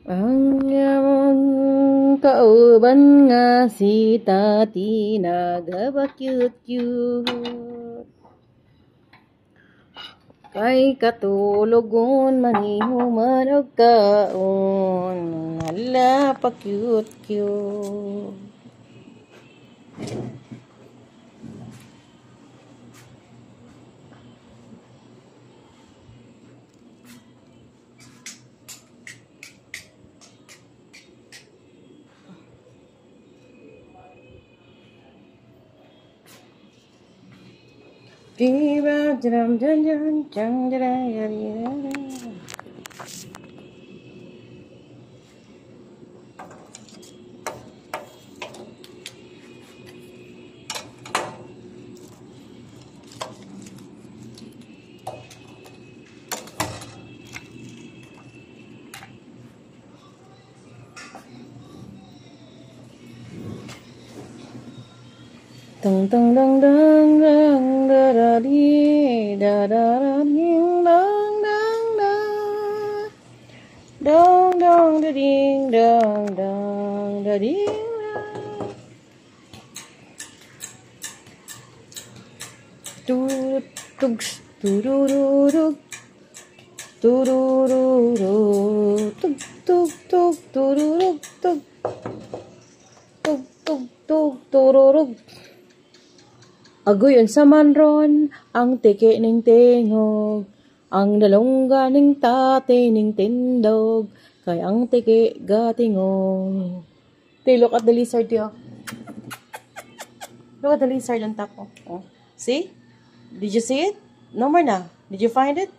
Ang iyong kauban nga si Tati nagaba-cute-cute. Kay katulugon manihuman og kaon. Hala pa cute-cute. Diba jam jam jam jam jam. Tung tung dang dang dang da da di da da da ding dang dang dang dong dong da ding dang dang da ding tu tuk tu ru ru ru tu ru ru ru tuk tuk tuk tu ru ru tuk tuk tuk tuk tu ru ru. Agoy unsa man ron ang tiki ning tingog, ang dalungga ning tate ning tindog, kay ang tiki gatingog. Tay, look at the lizard here. Look at the lizard on top. Oh. See? Did you see it? No more na. Did you find it?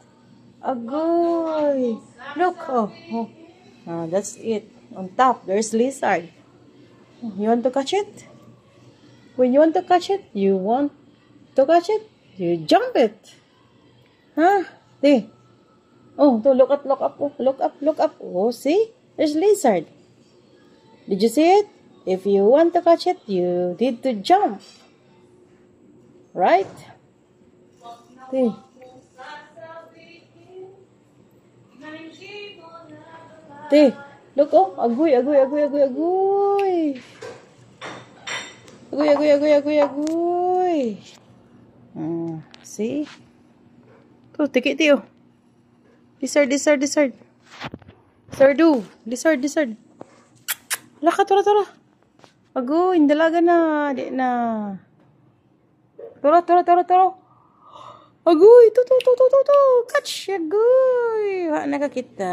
Agoy. Look. Oh. That's it. On top, there's lizard. You want to catch it? When you want to catch it, you jump it. Huh? See? Oh, look up. Oh, look up. Oh, see? There's lizard. Did you see it? If you want to catch it, you need to jump. Right? See? See? Look, oh, agoy. Agoy. See? Oh, tikit tiyo. Lizard. Lizard. Laka, tura. Agoy, dalaga na. Di na. Tura. Agoy, to. Catch, agoy. Wala nakakita.